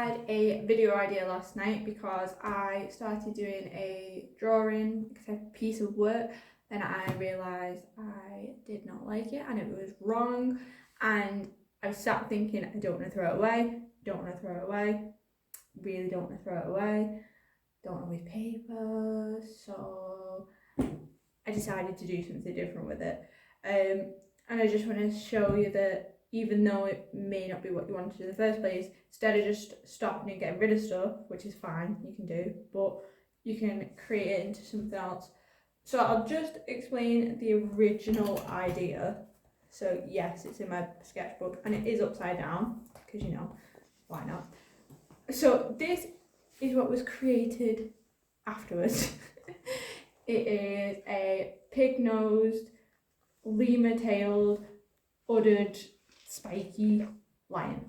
had a video idea last night because I started doing a drawing, a piece of work, and I realised I did not like it and it was wrong, and I sat thinking I don't want to throw it away, really don't want to throw it away, don't want to waste paper, so I decided to do something different with it. And I just want to show you that even though it may not be what you wanted in the first place, instead of just stopping and getting rid of stuff, which is fine, you can do, but you can create it into something else. So I'll just explain the original idea. So yes, it's in my sketchbook and it is upside down, because you know, why not? So this is what was created afterwards. It is a pig-nosed, lemur-tailed, uddered, spiky lion.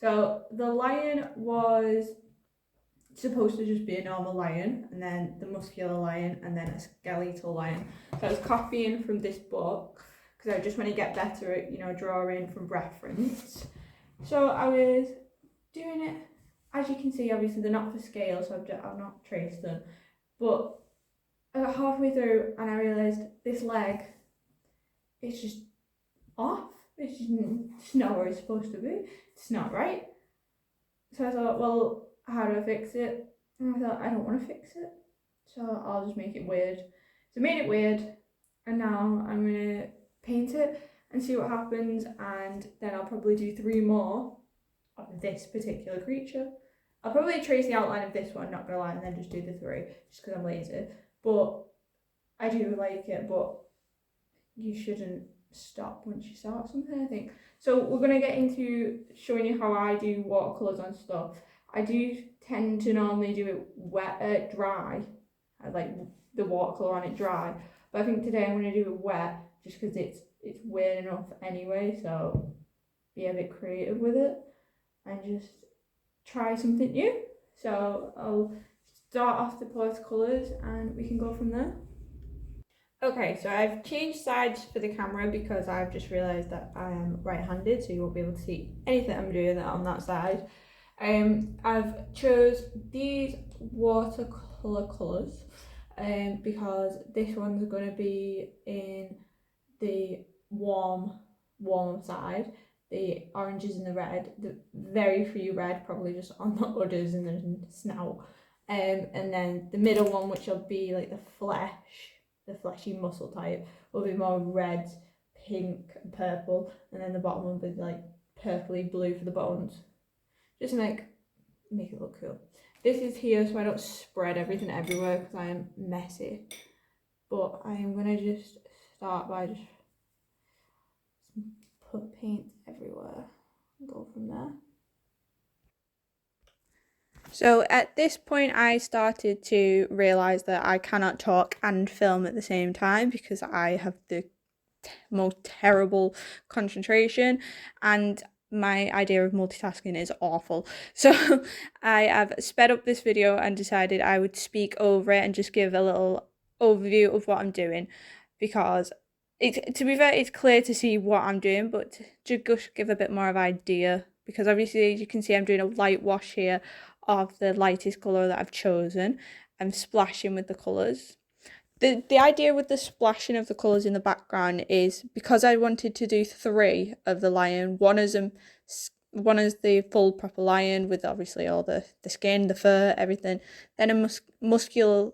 So the lion was supposed to just be a normal lion, and then the muscular lion, and then a skeletal lion. So I was copying from this book because I just want to get better at, you know, drawing from reference. So I was doing it. As you can see, obviously they're not for scale, so I've not traced them. But I got halfway through and I realised this leg is just off. It's just not where it's supposed to be. It's not right. So I thought, well, how do I fix it? And I thought, I don't want to fix it, so I'll just make it weird. So I made it weird, and now I'm going to paint it and see what happens, and then I'll probably do 3 more of this particular creature. I'll probably trace the outline of this one, not gonna lie, and then just do the 3, just because I'm lazy. But I do like it, but you shouldn't stop once you start something, I think. So we're going to get into showing you how I do watercolours on stuff. I do tend to normally do it wet, dry. I like the watercolour on it dry. But I think today I'm going to do it wet, just because it's weird enough anyway. So be a bit creative with it and just try something new. So I'll start off the first colours and we can go from there. Okay, so I've changed sides for the camera because I've just realised that I am right-handed, so you won't be able to see anything I'm doing on that side. I've chose these watercolour colours because this one's going to be in the warm side. The oranges and the red, the very few red, probably just on the udders and the snout. And then the middle one, which will be like the fleshy muscle type, will be more red, pink and purple, and then the bottom will be like purpley blue for the bones, just to make it look cool. This is here so I don't spread everything everywhere because I am messy, but I am going to just start by just put paint everywhere and go from there. So at this point I started to realise that I cannot talk and film at the same time because I have the most terrible concentration and my idea of multitasking is awful. So I have sped up this video and decided I would speak over it and just give a little overview of what I'm doing, because to be fair, it's clear to see what I'm doing, but to just give a bit more of an idea, because obviously as you can see I'm doing a light wash here of the lightest colour that I've chosen. I'm splashing with the colours. The idea with the splashing of the colours in the background is because I wanted to do 3 of the lion. One is the full proper lion with obviously all the skin, the fur, everything. Then a muscular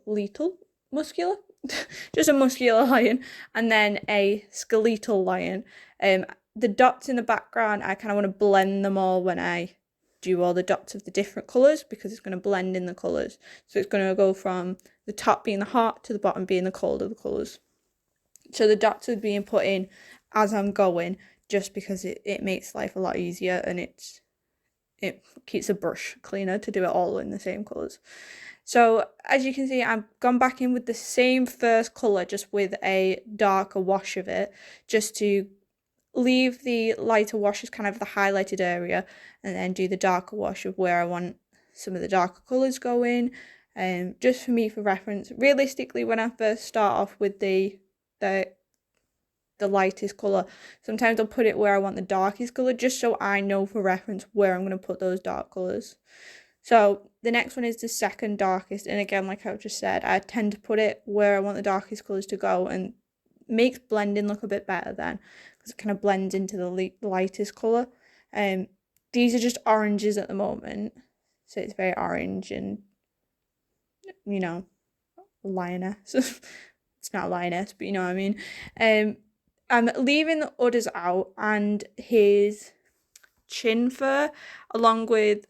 just a muscular lion, and then a skeletal lion. The dots in the background, I kind of want to blend them all when I do all the dots of the different colours, because it's going to blend in the colours. So it's going to go from the top being the hot to the bottom being the cold of the colours. So the dots are being put in as I'm going, just because it makes life a lot easier, and it keeps the brush cleaner to do it all in the same colours. So as you can see, I've gone back in with the same first colour, just with a darker wash of it, just to leave the lighter wash as kind of the highlighted area, and then do the darker wash of where I want some of the darker colours going. Just for me, for reference. Realistically, when I first start off with the the lightest colour. Sometimes I'll put it where I want the darkest colour, just so I know for reference where I'm going to put those dark colours. So the next one is the second darkest, and again, like I've just said, I tend to put it where I want the darkest colours to go, and makes blending look a bit better then, because it kind of blends into the lightest colour. These are just oranges at the moment, so it's very orange and, you know, lioness. It's not a lioness, but you know what I mean. I'm leaving the udders out and his chin fur, along with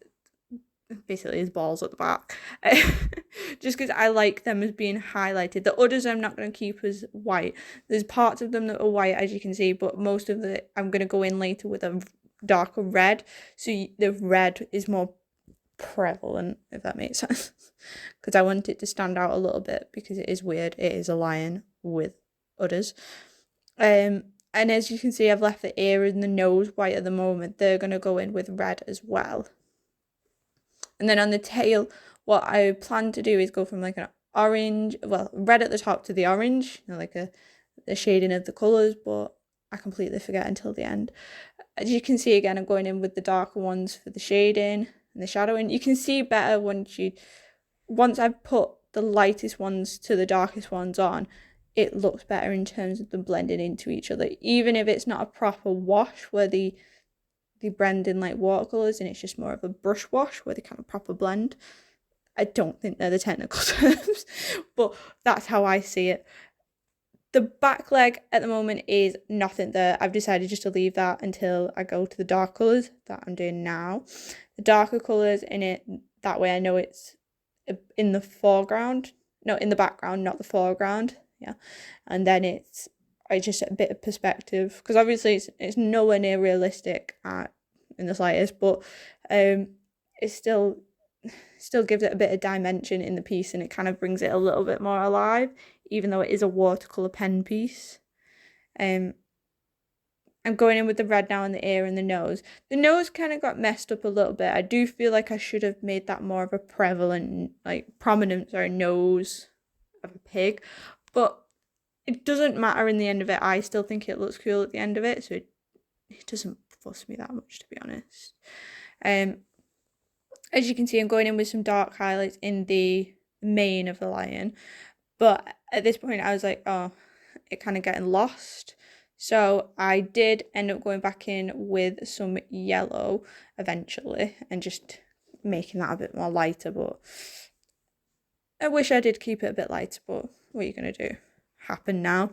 basically his balls at the back, just because I like them as being highlighted. The udders I'm not going to keep as white. There's parts of them that are white, as you can see, but most of it I'm going to go in later with a darker red, so the red is more prevalent, if that makes sense, because I want it to stand out a little bit, because it is weird. It is a lion with udders. And as you can see, I've left the ear and the nose white at the moment. They're going to go in with red as well. And then on the tail, what I plan to do is go from like an orange, well, red at the top to the orange, you know, like a shading of the colours, but I completely forget until the end. As you can see, again, I'm going in with the darker ones for the shading and the shadowing. You can see better once I've put the lightest ones to the darkest ones on, it looks better in terms of them blending into each other, even if it's not a proper wash where they blend in like watercolors and it's just more of a brush wash where they kind of proper blend. I don't think they're the technical terms, but that's how I see it. The back leg at the moment is nothing there. I've decided just to leave that until I go to the dark colours that I'm doing now. The darker colours in it, that way I know it's in the foreground, no, in the background, not the foreground. Yeah, and then it's just a bit of perspective, because obviously it's nowhere near realistic in the slightest, but it still gives it a bit of dimension in the piece, and it kind of brings it a little bit more alive, even though it is a watercolor pen piece. I'm going in with the red now in the ear and the nose. The nose kind of got messed up a little bit. I do feel like I should have made that more of a prominent nose of a pig, but it doesn't matter in the end of it. I still think it looks cool at the end of it, so it doesn't fuss me that much, to be honest. As you can see, I'm going in with some dark highlights in the mane of the lion, but at this point I was like, oh, it kind of getting lost. So I did end up going back in with some yellow eventually and just making that a bit more lighter, but I wish I did keep it a bit lighter, but what are you going to do? Happen now.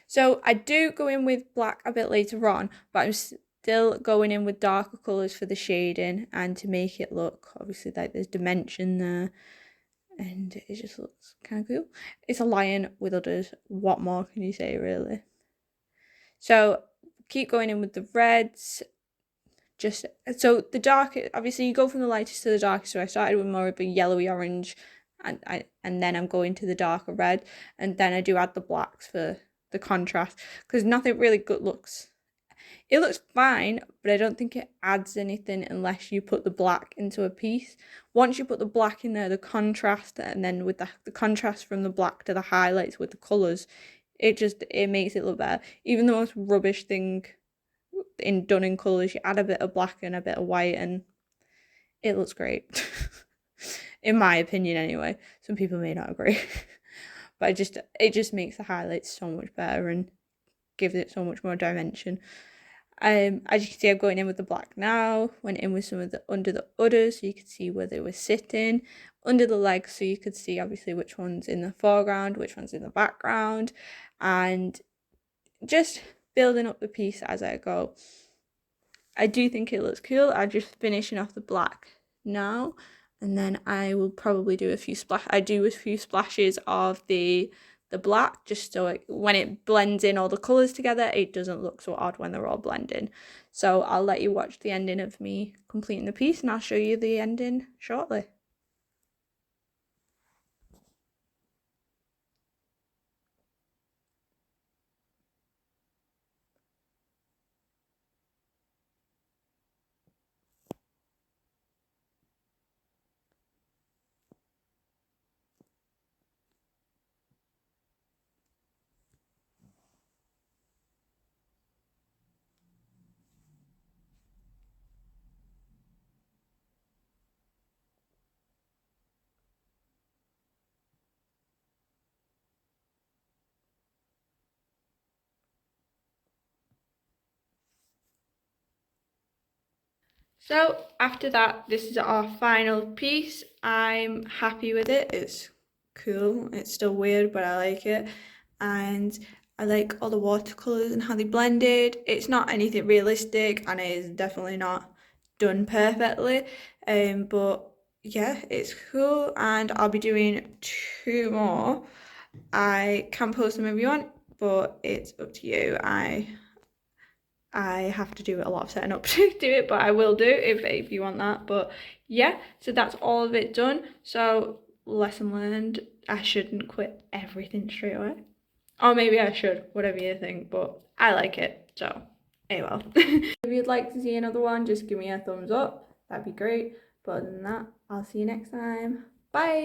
So I do go in with black a bit later on, but I'm still going in with darker colours for the shading and to make it look, obviously, like there's dimension there, and it just looks kind of cool. It's a lion with udders. What more can you say, really? So keep going in with the reds. Just so the dark, obviously you go from the lightest to the darkest, so I started with more of a yellowy orange, and then I'm going to the darker red, and then I do add the blacks for the contrast, because nothing really good looks, it looks fine, but I don't think it adds anything unless you put the black into a piece. Once you put the black in there, the contrast, and then with the contrast from the black to the highlights with the colours, it makes it look better. Even the most rubbish thing done in colours, you add a bit of black and a bit of white and it looks great. In my opinion anyway. Some people may not agree. But it just makes the highlights so much better and gives it so much more dimension. As you can see, I'm going in with the black now. Went in with some of the under the udders so you could see where they were sitting. Under the legs so you could see obviously which one's in the foreground, which one's in the background. And just building up the piece as I go. I do think it looks cool. I'm just finishing off the black now, and then I will probably do a few splashes of the black, just so when it blends in all the colours together, it doesn't look so odd when they're all blending. So I'll let you watch the ending of me completing the piece, and I'll show you the ending shortly. So after that, this is our final piece. I'm happy with it. It's cool. It's still weird, but I like it. And I like all the watercolours and how they blended. It's not anything realistic and it is definitely not done perfectly. But yeah, it's cool, and I'll be doing 2 more. I can post them if you want, but it's up to you. I have to do a lot of setting up to do it, but I will do if you want that. But yeah, so that's all of it done. So lesson learned, I shouldn't quit everything straight away. Or maybe I should, whatever you think, but I like it, so well. If you'd like to see another one, just give me a thumbs up. That'd be great. But other than that, I'll see you next time. Bye!